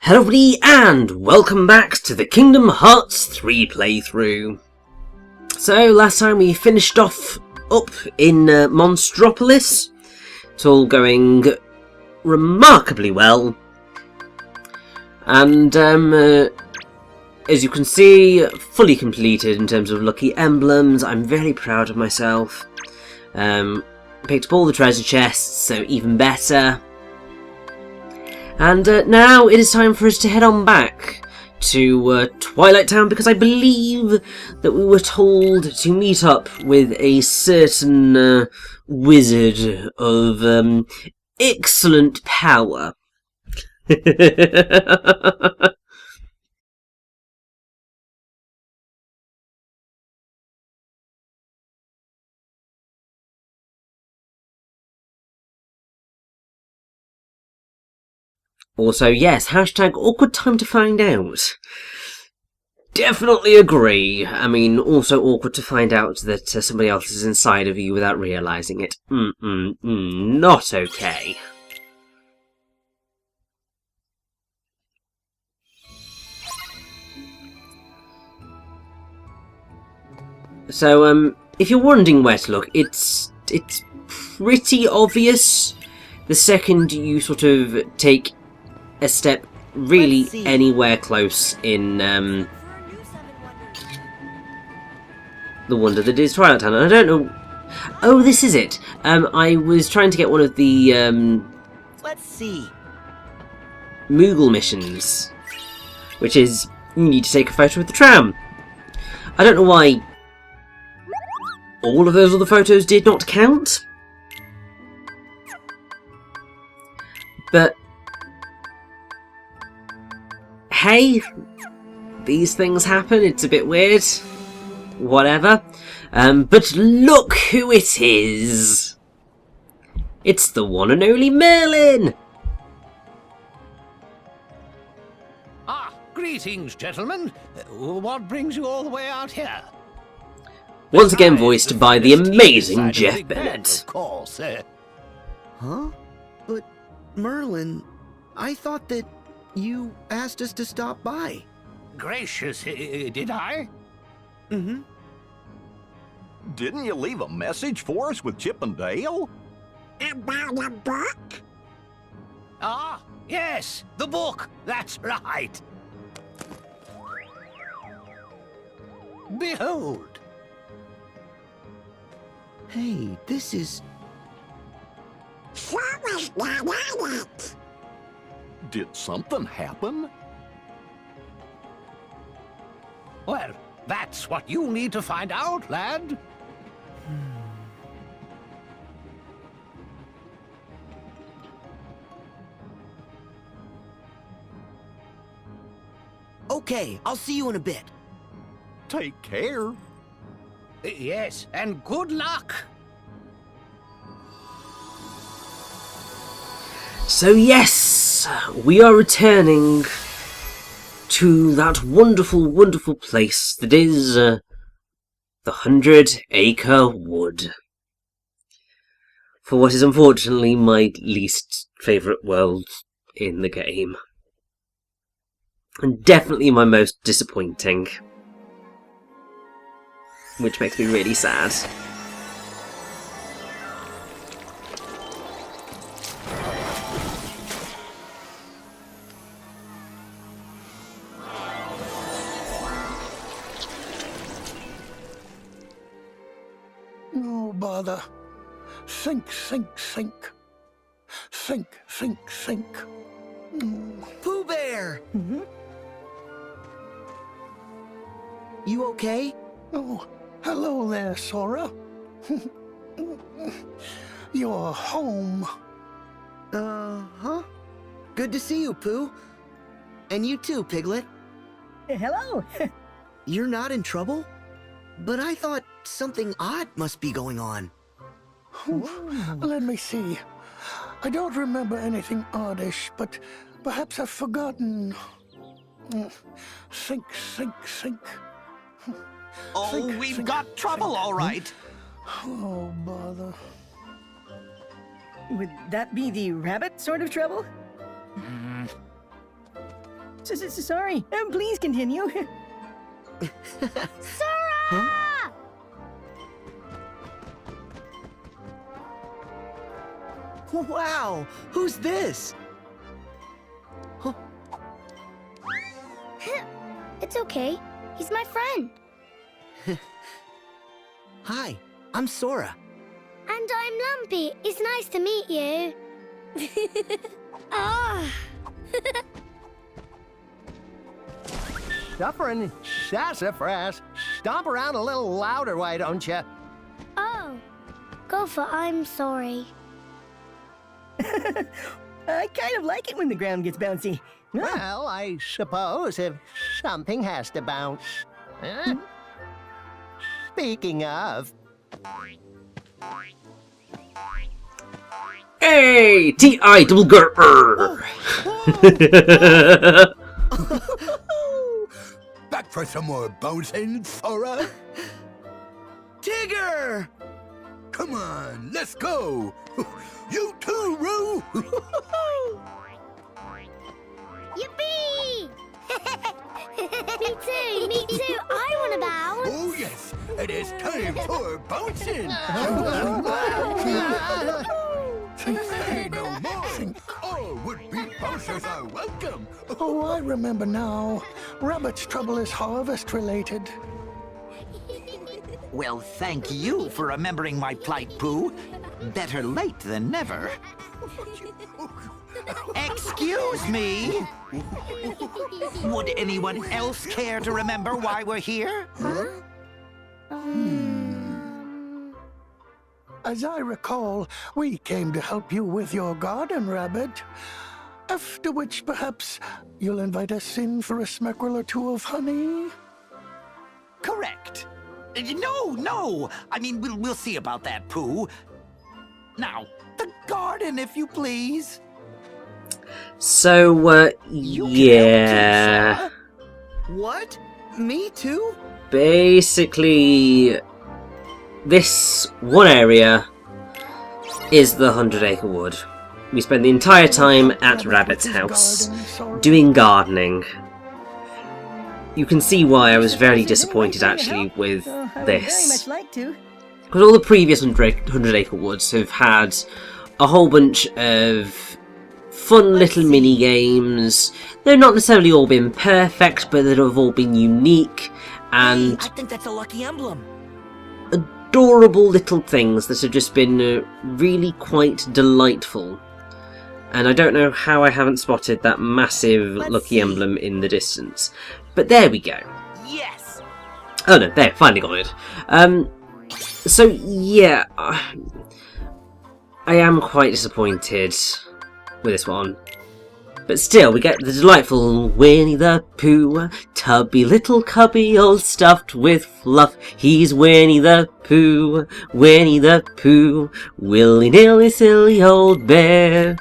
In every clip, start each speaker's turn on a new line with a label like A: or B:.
A: Hello everybody and welcome back to the Kingdom Hearts 3 playthrough. So last time we finished off up in Monstropolis. It's all going remarkably well. And as you can see, fully completed in terms of lucky emblems. I'm very proud of myself. Picked up all the treasure chests, so even better. And now it is time for us to head on back to Twilight Town, because I believe that we were told to meet up with a certain wizard of excellent power. Also, yes, hashtag awkward time to find out. Definitely agree. I mean, also awkward to find out that somebody else is inside of you without realising it. Not okay. So, if you're wondering where to look, it's pretty obvious the second you sort of take a step really anywhere close in the wonder that is Twilight Town. And I don't know. Oh, this is it. I was trying to get one of the
B: let's see,
A: Moogle missions, which is you need to take a photo of the tram. I don't know why all of those other photos did not count, but hey, these things happen, it's a bit weird. Whatever. But look who it is! It's the one and only Merlin!
C: Ah, greetings, gentlemen. What brings you all the way out here?
A: Once again voiced by the amazing Jeff Bennett.
C: Of course.
B: huh? But Merlin, I thought that you asked us to stop by.
C: Gracious, did I?
B: Mm-hmm.
D: Didn't you leave a message for us with Chip and Dale?
E: About a book?
C: Ah, yes, the book. That's right. Behold.
B: Hey, this is...
E: So was not on it.
D: Did something happen?
C: Well, that's what you need to find out, lad.
B: Okay, I'll see you in a bit.
D: Take care.
C: Yes, and good luck.
A: So yes, we are returning to that wonderful, wonderful place that is the 100-acre wood. For what is unfortunately my least favourite world in the game. And definitely my most disappointing. Which makes me really sad.
F: No bother. Sink, sink, sink. Sink, sink, sink.
B: Pooh Bear! You okay?
F: Oh, hello there, Sora. You're home.
B: Uh-huh. Good to see you, Pooh. And you too, Piglet.
G: Hello.
B: You're not in trouble? But I thought something odd must be going on.
F: Let me see. I don't remember anything oddish, but perhaps I've forgotten. Sink, sink, sink.
D: Oh,
F: Sink,
D: we've
F: sink,
D: got trouble,
F: sink.
D: all right.
F: Oh, bother.
G: Would that be the rabbit sort of trouble? Sorry. Please continue.
B: Huh? Wow, who's this? Huh?
E: It's okay. He's my friend.
B: Hi, I'm Sora.
E: And I'm Lumpy. It's nice to meet you. Ah.
H: Suffering sassafras. Stomp around a little louder, why don't you?
E: Oh. Gopher, I'm sorry.
G: I kind of like it when the ground gets bouncy.
H: Well, I suppose if something has to bounce. Huh? Speaking of,
A: Hey! T.I. double G-R.
H: back for some more bouncing, Sora?
B: Tigger!
H: Come on, let's go. You too, Roo.
E: Yippee! Me too, me too. I want to bounce.
H: Oh yes, it is time for bouncing. Say no more. All would-be bouncers are welcome.
F: Oh, I remember now. Rabbit's trouble is harvest-related.
I: Well, thank you for remembering my plight, Pooh. Better late than never. Excuse me? Would anyone else care to remember why we're here?
F: As I recall, we came to help you with your garden, Rabbit. After which, perhaps, you'll invite us in for a smackerel or two of honey?
I: Correct. No. I mean, we'll see about that, Pooh. Now, the garden, if you please.
A: So,
I: You can
A: yeah.
I: help too,
B: What? Me too?
A: Basically, this one area is the 100-acre wood. We spend the entire time at Rabbit's house doing gardening. You can see why I was very disappointed actually with
G: I would very much
A: this.
G: like to.
A: Because all the previous 100-acre woods have had a whole bunch of fun little mini games. They've not necessarily all been perfect, but they've all been unique and
B: I think that's a lucky emblem.
A: adorable little things that have just been really quite delightful. And I don't know how I haven't spotted that massive lucky emblem in the distance. But there we go.
B: Yes!
A: Oh no, there, finally got it. So yeah, I am quite disappointed with this one. But still, we get the delightful Winnie the Pooh, tubby little cubby all stuffed with fluff. He's Winnie the Pooh, willy-nilly silly old bear.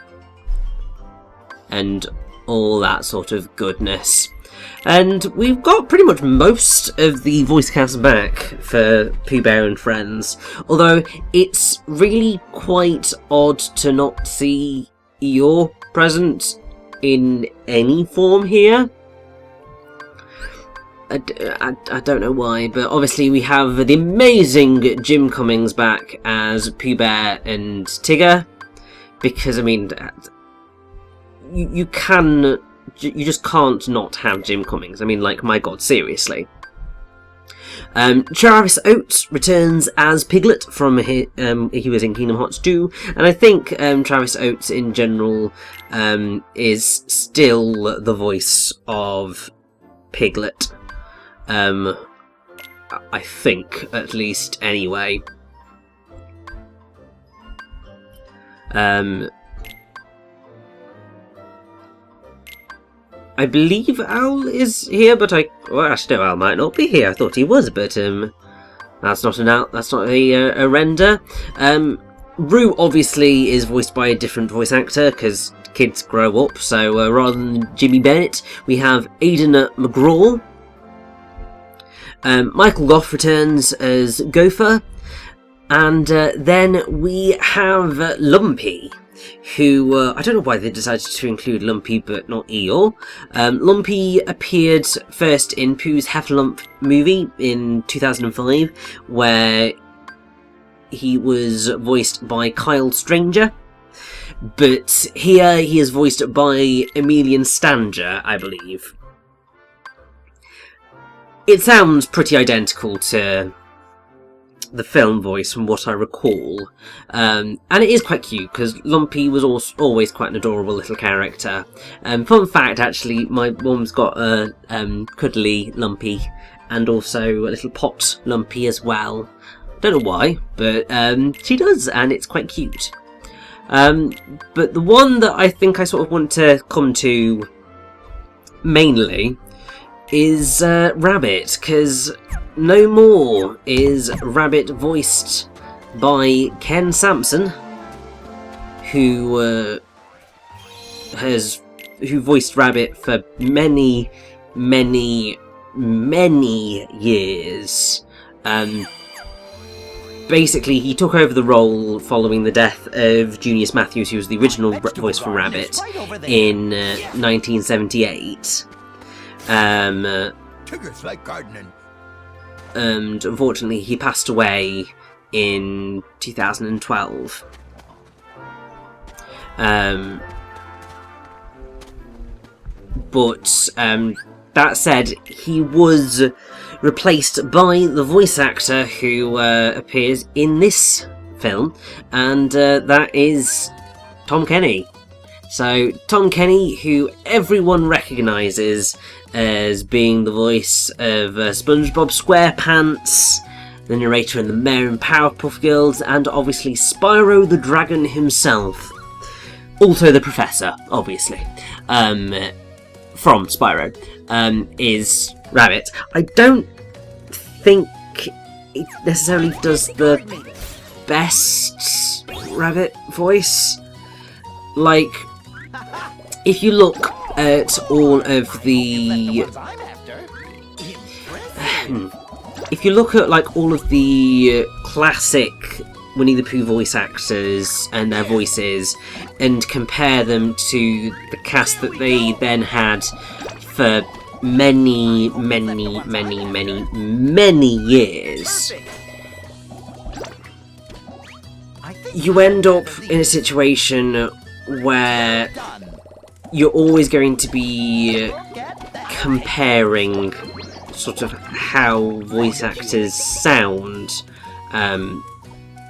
A: And all that sort of goodness. And we've got pretty much most of the voice cast back for Pooh Bear and Friends, although it's really quite odd to not see Eeyore present in any form here. I don't know why, but obviously we have the amazing Jim Cummings back as Pooh Bear and Tigger, because I mean, you just can't not have Jim Cummings. I mean, like, my god, seriously. Travis Oates returns as Piglet from he was in Kingdom Hearts 2, and I think Travis Oates in general is still the voice of Piglet. I think, at least, anyway. I believe Al is here, but well, actually, no, Al might not be here. I thought he was, but that's not a render. Roo obviously is voiced by a different voice actor because kids grow up. So rather than Jimmy Bennett, we have Aidan McGraw. Michael Goff returns as Gopher, and then we have Lumpy. who, I don't know why they decided to include Lumpy but not Eeyore. Lumpy appeared first in Pooh's Heffalump movie in 2005, where he was voiced by Kyle Stranger. But here he is voiced by Emilian Stanger, I believe. It sounds pretty identical to the film voice from what I recall. And it is quite cute, because Lumpy was always quite an adorable little character. Fun fact, actually, my mum's got a cuddly Lumpy, and also a little pot Lumpy as well. Don't know why, but she does, and it's quite cute. But the one that I think I sort of want to come to mainly is Rabbit, because no more is Rabbit voiced by Ken Sampson, who voiced Rabbit for many years. Basically, he took over the role following the death of Junius Matthews, who was the original voice for Rabbit, in 1978.
H: Tigers like gardening.
A: And unfortunately, he passed away in 2012. But that said, he was replaced by the voice actor who appears in this film, and that is Tom Kenny. So, Tom Kenny, who everyone recognises as being the voice of SpongeBob SquarePants, the narrator in The Mayor and Powerpuff Girls, and obviously Spyro the Dragon himself. Also the Professor, obviously, from Spyro, is Rabbit. I don't think it necessarily does the best Rabbit voice. Like, if you look at all of the... if you look at, like, all of the classic Winnie the Pooh voice actors and their voices, and compare them to the cast that they then had for many years, you end up in a situation where you're always going to be comparing sort of how voice actors sound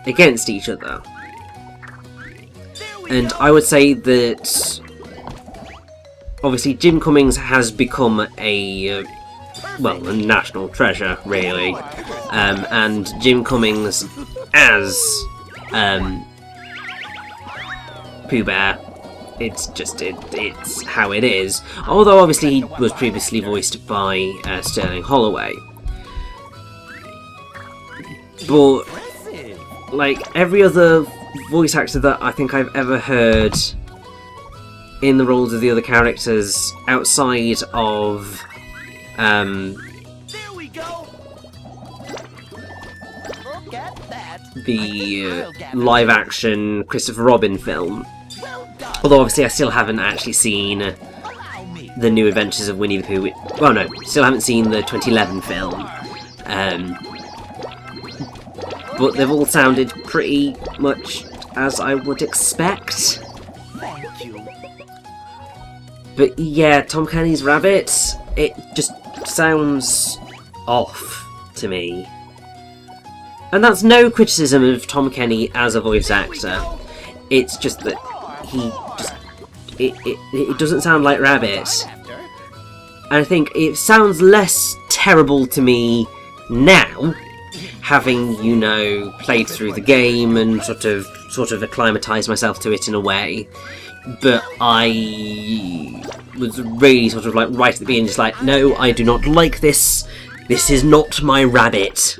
A: against each other. And I would say that obviously Jim Cummings has become a national treasure, really. And Jim Cummings as Pooh Bear, it's how it is. Although obviously he was previously voiced by Sterling Holloway. But like every other voice actor that I think I've ever heard in the roles of the other characters outside of the live-action Christopher Robin film. Although obviously I still haven't actually seen the New Adventures of Winnie the Pooh. Well, no, still haven't seen the 2011 film. But they've all sounded pretty much as I would expect. But yeah, Tom Kenny's Rabbit, it just sounds off to me. And that's no criticism of Tom Kenny as a voice actor. It's just that he just... It doesn't sound like Rabbit. And I think it sounds less terrible to me now, having, you know, played through the game and sort of acclimatised myself to it in a way. But I was really sort of like right at the beginning, just like, no, I do not like this. This is not my Rabbit.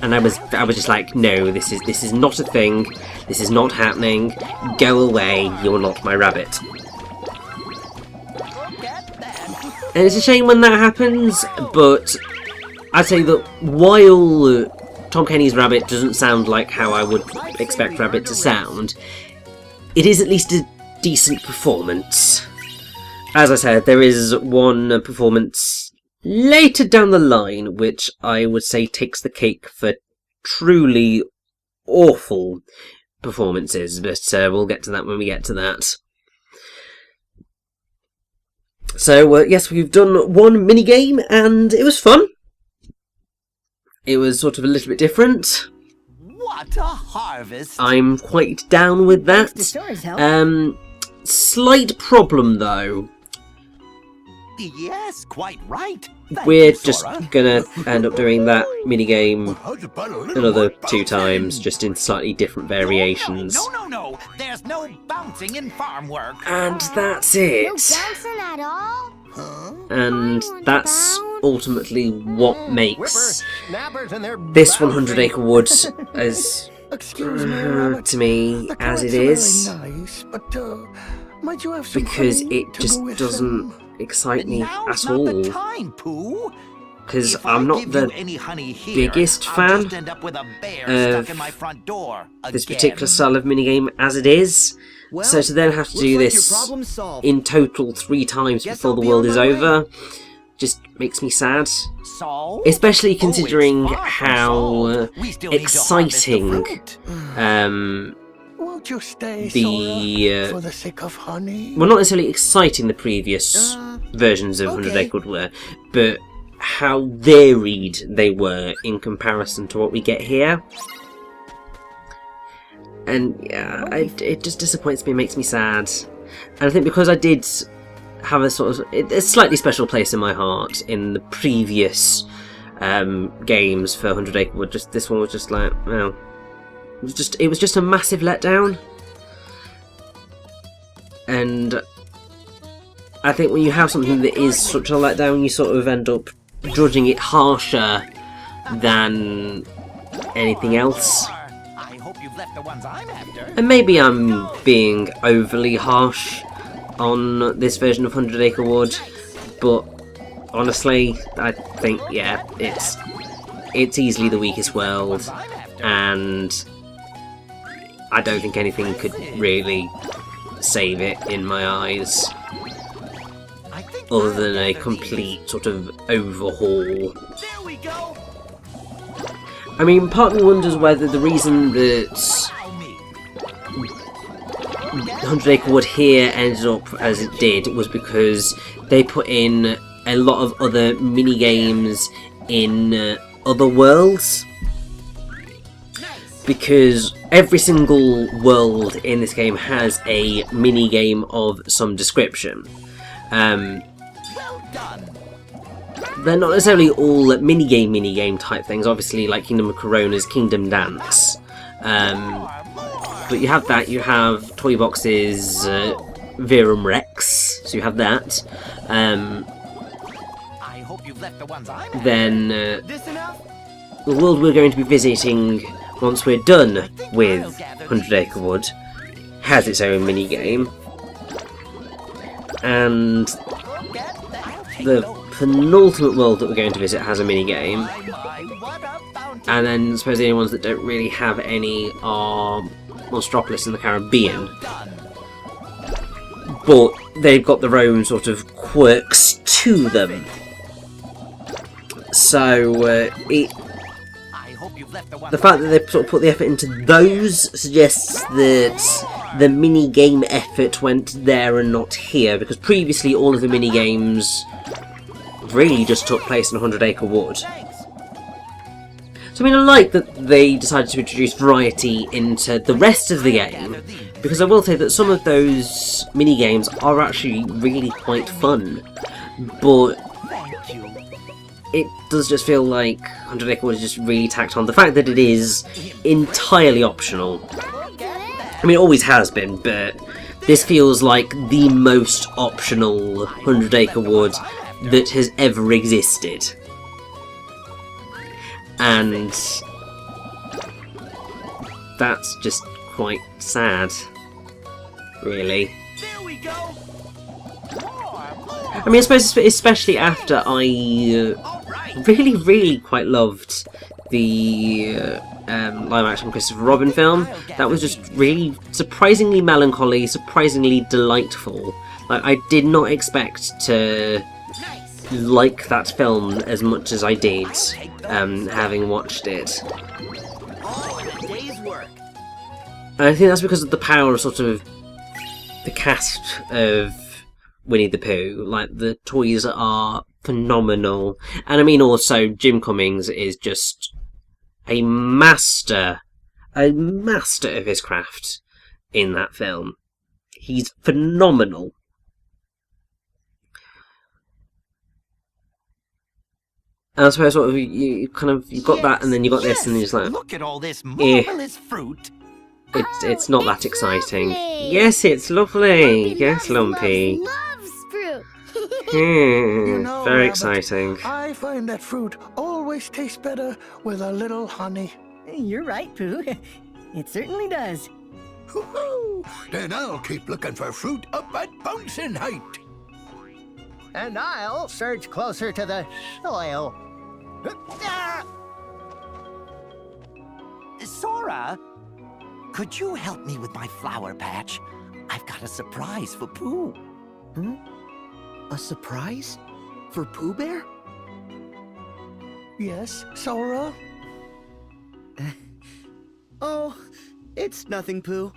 A: And I was just like, no, this is not a thing. This is not happening. Go away. You're not my Rabbit. And it's a shame when that happens, but I'd say that while Tom Kenny's Rabbit doesn't sound like how I would expect Rabbit to sound, it is at least a decent performance. As I said, there is one performance later down the line which I would say takes the cake for truly awful performances, but we'll get to that when we get to that. So, yes, we've done one mini-game, and it was fun. It was sort of a little bit different.
I: What a harvest!
A: I'm quite down with that.
G: The stories help.
A: Slight problem, though.
I: Yes, quite right. Thank
A: We're
I: you,
A: just
I: Sora.
A: gonna end up doing that mini-game
H: How's about a little
A: another
H: more
A: 2
H: bouncing?
A: times, just in slightly different variations.
I: No. There's no bouncing in farm work.
A: And that's
E: No
A: it.
E: bouncing at all?
A: And
E: I want
A: that's
E: to bounce.
A: ultimately what makes
C: Snappers and their
A: this 100 Acre Wood as
F: Excuse me, Rabbit.
A: to me
F: The
A: as it
F: carrots
A: is,
F: are very nice, but might you have some
A: because
F: honey
A: it
F: to
A: just
F: go with
A: doesn't
F: them?
A: excite me
I: Now's
A: at
I: not the
A: all.
I: time, Pooh.
A: Because
I: If
A: I'm
I: I
A: not
I: give
A: the
I: you any honey here,
A: biggest
I: I'll
A: fan
I: just end up with a bear
A: of
I: stuck in my front door
A: this
I: again.
A: particular style of minigame as it is.
B: Well,
A: So to then have to
B: looks
A: do
B: like your
A: this
B: problem's solved.
A: in total 3 times
B: Guess
A: before
B: I'll
A: the
B: be
A: world
B: on
A: is
B: my way.
A: over just makes me sad.
I: So?
A: Especially
I: Oh, it's
A: considering
I: far from
A: how
I: solved. We still need to harvest the
A: exciting
I: fruit.
F: Won't you stay,
A: the
F: Sora, for the sake of honey?
A: well, not necessarily exciting the previous versions of 100
B: okay.
A: Acre Wood were, but how varied they were in comparison to what we get here. And yeah, it just disappoints me, makes me sad. And I think because I did have a sort of a slightly special place in my heart in the previous games for 100 Acre Wood, just this one was just like, well, it was just a massive letdown. And I think when you have something that is such a letdown, you sort of end up judging it harsher than anything else.
I: I hope you've left the ones I'm after.
A: And maybe I'm being overly harsh on this version of 100 Acre Wood, but honestly, I think, yeah, it's easily the weakest world, and I don't think anything could really save it in my eyes,
I: I think
A: other
I: I'll
A: than a
I: gather
A: complete sort of overhaul.
I: these. There we go.
A: I mean, part of me wonders whether the reason that
I: Allow me.
A: 100 Acre Wood here ended up as it did was because they put in a lot of other mini games in other worlds. Because every single world in this game has a mini game of some description.
I: Well done.
A: They're not necessarily all minigame type things, obviously, like Kingdom of Corona's Kingdom Dance. But you have that, you have Toy Box's Verum Rex, so you have that.
I: I hope you've left the ones I'm after.
A: Then
I: This enough?
A: the world we're going to be visiting once we're done with 100 Acre Wood has its own mini game. And the penultimate world that we're going to visit has a mini game.
I: What a bounty.
A: And then I suppose the only ones that don't really have any are Monstropolis and the Caribbean.
I: Done.
A: But they've got their own sort of quirks to them. So
I: I hope you've left the ones
A: the fact that they sort of put the effort into those suggests that the mini game effort went there and not here, because previously all of the mini games really just took place in 100 Acre Wood.
I: Thanks.
A: So I mean, I like that they decided to introduce variety into the rest of the game, because I will say that some of those mini games are actually really quite fun, but
I: Thank you.
A: it does just feel like 100 Acre Wood is just really tacked on. The fact that it is entirely optional. I mean, it always has been, but this feels like the most optional 100 Acre Wood that has ever existed. And that's just quite sad, really.
I: There we go. More.
A: I mean, I suppose especially after I
I: All right.
A: really quite loved the live-action Christopher Robin film. That was just really surprisingly melancholy, surprisingly delightful. Like, I did not expect to like that film as much as I did, having watched it. And I think that's because of the power of sort of the cast of Winnie the Pooh. Like, the toys are phenomenal. And I mean, also, Jim Cummings is just a master of his craft in that film. He's phenomenal. And I suppose sort of you've got that, and then you got this, and you're just like,
I: look at all this marvelous fruit.
A: It's not that exciting.
E: Lovely.
A: Yes, it's lovely.
E: Lumpy
A: Yes, Lumpy.
E: loves fruit.
F: You know,
A: Very
F: Rabbit,
A: exciting.
F: I find that fruit always tastes better with a little honey.
G: You're right, Pooh. It certainly does.
H: Hoo-hoo! Then I'll keep looking for fruit up at bouncing height.
J: And I'll search closer to the soil.
I: Sora, could you help me with my flower patch? I've got a surprise for Pooh.
B: A surprise? For Pooh Bear?
F: Yes, Sora?
B: Oh, it's nothing, Pooh.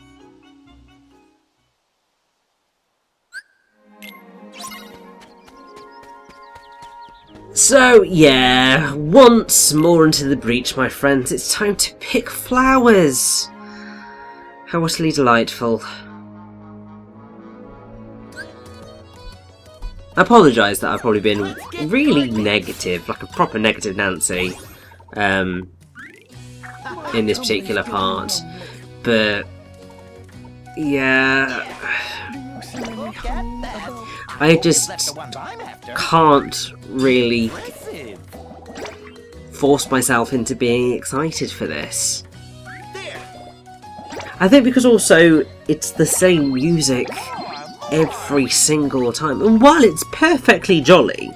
A: So, yeah, once more into the breach, my friends, it's time to pick flowers. How utterly delightful. I apologise that I've probably been really negative, like a proper negative Nancy, in this particular part, but yeah, I just can't really force myself into being excited for this. I think because also it's the same music every single time, and while it's perfectly jolly,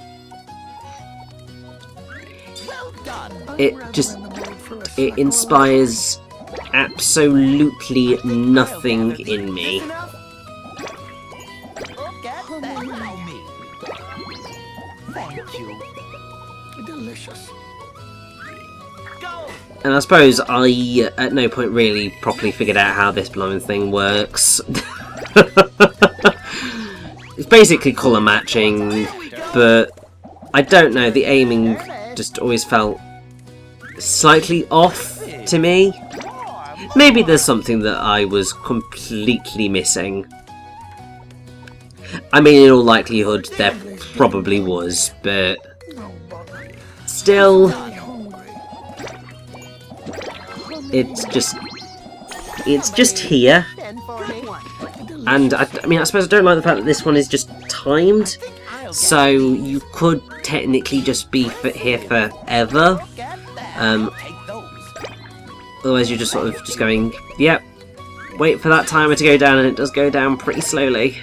A: it inspires absolutely nothing in me.
I: Thank you.
F: Delicious.
A: And I suppose I, at no point, really properly figured out how this blowing thing works. It's basically colour matching, but I don't know, the aiming just always felt slightly off to me. Maybe there's something that I was completely missing. I mean, in all likelihood, there probably was, but still, it's just here. And I mean, I suppose I don't like the fact that this one is just timed, so you could technically just be here forever. Otherwise, you're just sort of just going, yep, wait for that timer to go down, and it does go down pretty slowly.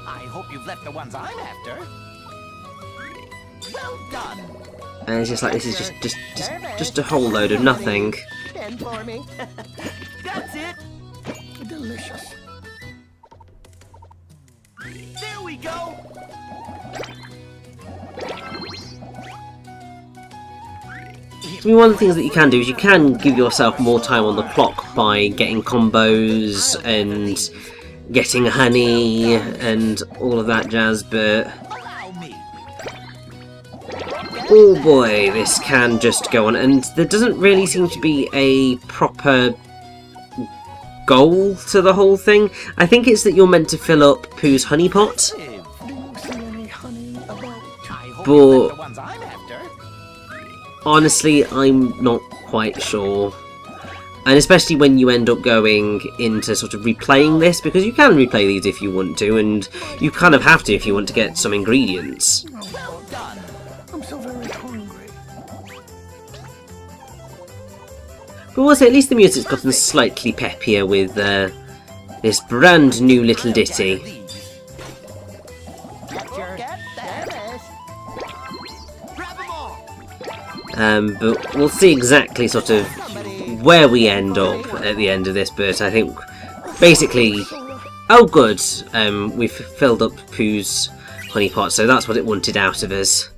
I: I hope you've left the ones I'm after. Well done.
A: And it's just like, this is just a whole load of nothing.
J: Stand for me.
I: That's it.
F: Delicious.
I: There we go.
A: I mean, one of the things that you can do is you can give yourself more time on the clock by getting combos and getting honey and all of that jazz, but oh boy, this can just go on, and there doesn't really seem to be a proper goal to the whole thing. I think it's that you're meant to fill up Pooh's honey pot, but honestly, I'm not quite sure. And especially when you end up going into sort of replaying this, because you can replay these if you want to, and you kind of have to if you want to get some ingredients.
F: I'm so very hungry.
A: But also, at least the music's gotten slightly peppier with this brand new little ditty. But we'll see exactly sort of where we end up at the end of this, but I think basically, oh good, we've filled up Pooh's honey pot, so that's what it wanted out of us.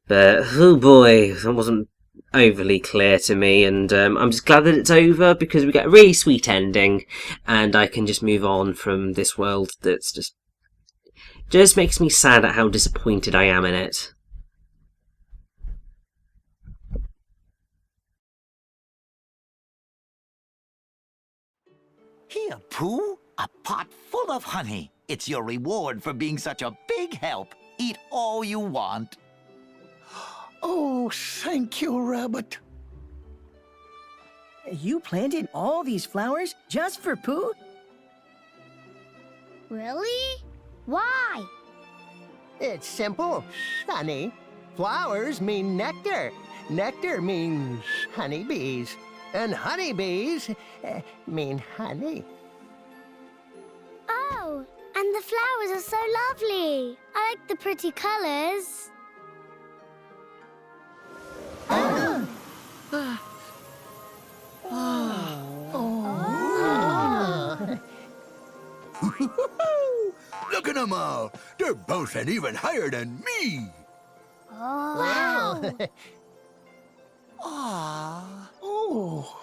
A: But oh boy, that wasn't overly clear to me, and I'm just glad that it's over because we get a really sweet ending, and I can just move on from this world that's just makes me sad at how disappointed I am in it.
I: Here, Pooh, a pot full of honey. It's your reward for being such a big help. Eat all you want.
F: Oh, thank you, Rabbit.
G: You planted all these flowers just for Pooh?
E: Really? Why?
J: It's simple, honey. Flowers mean nectar. Nectar means honeybees. And honeybees mean honey.
E: Oh, and the flowers are so lovely. I like the pretty colors.
H: Look at them all. They're boasting even higher than me.
E: Oh, wow.
I: Ah.
F: Oh.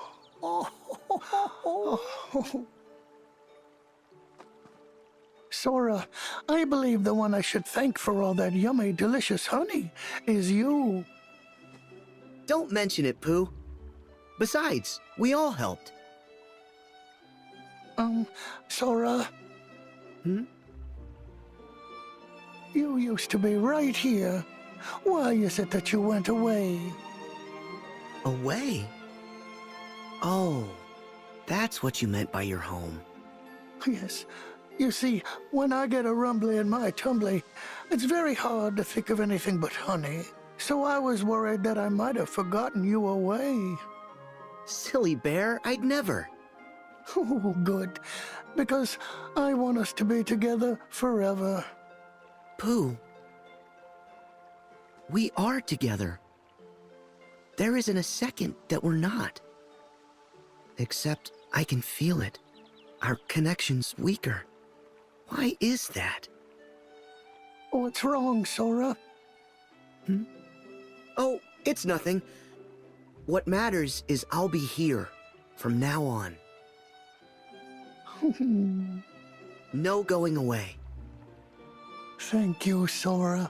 F: Sora, I believe the one I should thank for all that yummy, delicious honey is you.
B: Don't mention it, Pooh. Besides, we all helped.
F: Sora. You used to be right here. Why is it that you went away?
B: Away? Oh, that's what you meant by your home.
F: Yes. You see, when I get a rumbly in my tumbly, it's very hard to think of anything but honey. So I was worried that I might have forgotten you away.
B: Silly bear, I'd never.
F: Oh, good. Because I want us to be together forever.
B: Pooh, we are together. There isn't a second that we're not. Except I can feel it. Our connection's weaker. Why is that?
F: What's wrong, Sora?
B: Oh, it's nothing. What matters is I'll be here from now on. No going away.
F: Thank you, Sora.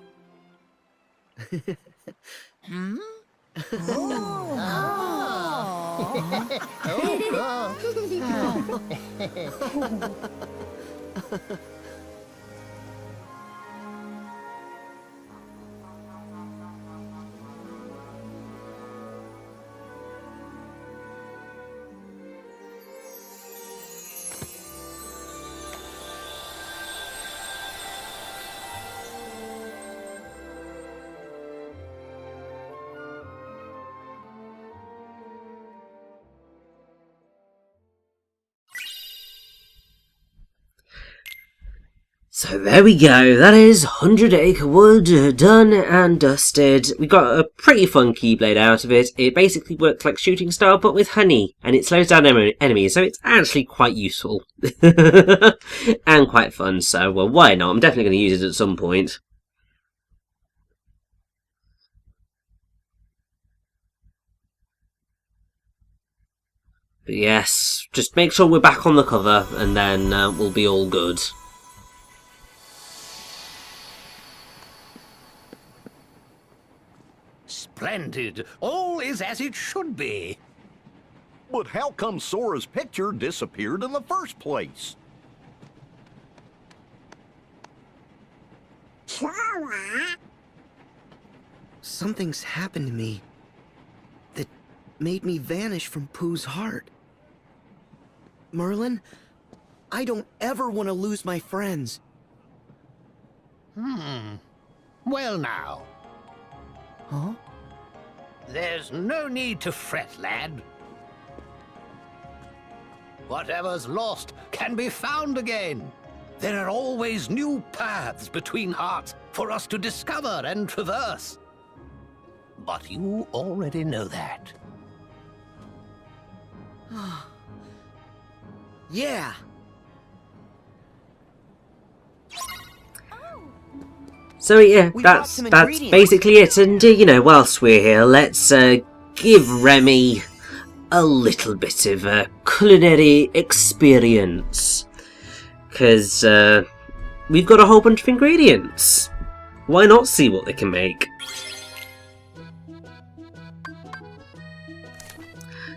A: So there we go, that is 100 Acre Wood done and dusted. We got a pretty fun Keyblade out of it. It basically works like Shooting Star but with honey, and it slows down enemies, so it's actually quite useful. And quite fun, so well, why not? I'm definitely going to use it at some point. But yes, just make sure we're back on the cover, and then we'll be all good.
C: Splendid. All is as it should be.
D: But how come Sora's picture disappeared in the first place?
E: Sora?
B: Something's happened to me that made me vanish from Pooh's heart. Merlin, I don't ever want to lose my friends.
C: Well now.
B: Huh?
C: There's no need to fret, lad. Whatever's lost can be found again. There are always new paths between hearts for us to discover and traverse. But you already know that.
B: Yeah.
A: So yeah,
B: We brought
A: that's
B: some ingredients.
A: basically it. And you know, whilst we're here, let's give Remy a little bit of a culinary experience, because we've got a whole bunch of ingredients. Why not see what they can make?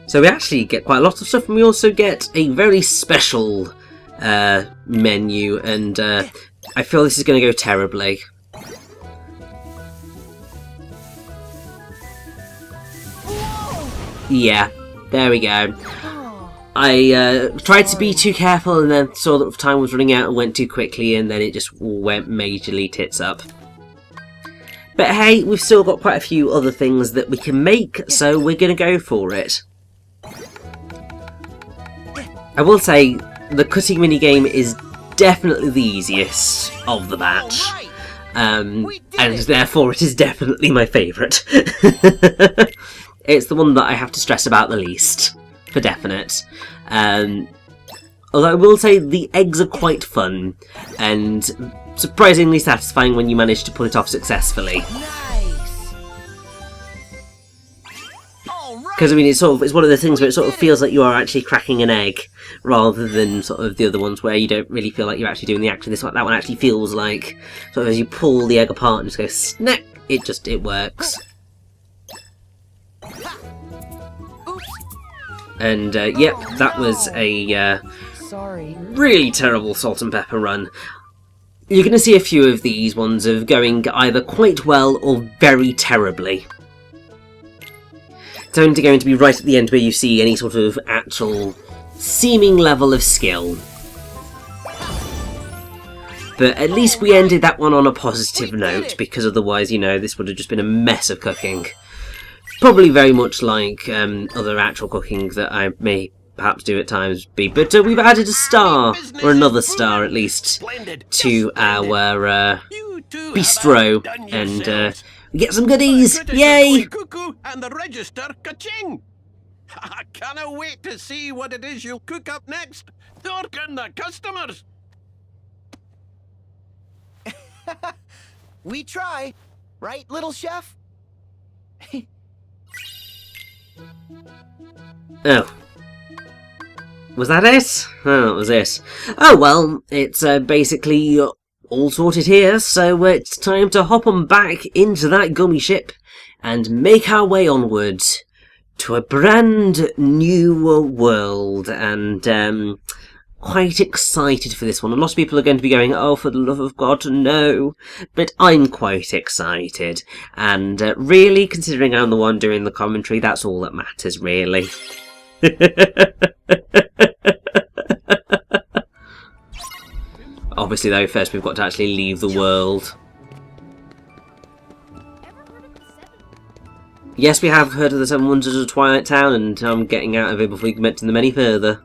A: So we actually get quite a lot of stuff, and we also get a very special menu, and I feel this is going to go terribly. Yeah, there we go. I tried to be too careful and then saw that time was running out and went too quickly, and then it just went majorly tits up. But hey, we've still got quite a few other things that we can make, so we're going to go for it. I will say, the cutting minigame is definitely the easiest of the batch. And therefore it is definitely my favourite. It's the one that I have to stress about the least, for definite. Although I will say the eggs are quite fun, and surprisingly satisfying when you manage to pull it off successfully. Because I mean, it's one of the things where it sort of feels like you are actually cracking an egg, rather than sort of the other ones where you don't really feel like you're actually doing the action. That one actually feels like sort of as you pull the egg apart and just go snap, it works. And yep, that was a really terrible salt and pepper run. You're going to see a few of these ones of going either quite well or very terribly. It's only going to be right at the end where you see any sort of actual seeming level of skill. But at least we ended that one on a positive note, because otherwise, you know, this would have just been a mess of cooking. Probably very much like other actual cooking that I may perhaps do at times be. But we've added a star, or another star at least, to our bistro, and we get some goodies! Yay!
K: Cuckoo and the register ka-ching! I cannot wait to see what it is you'll cook up next. Talking the customers.
B: We try, right, little chef?
A: Oh. Was that it? Oh, that was it. Oh well, it's basically all sorted here, so it's time to hop on back into that gummy ship and make our way onward to a brand new world, and quite excited for this one. A lot of people are going to be going, oh, for the love of God, no. But I'm quite excited, and really, considering I'm the one doing the commentary, that's all that matters, really. Obviously, though, first we've got to actually leave the world. Yes, we have heard of the Seven Wonders of Twilight Town, and I'm getting out of it before we can mention them any further.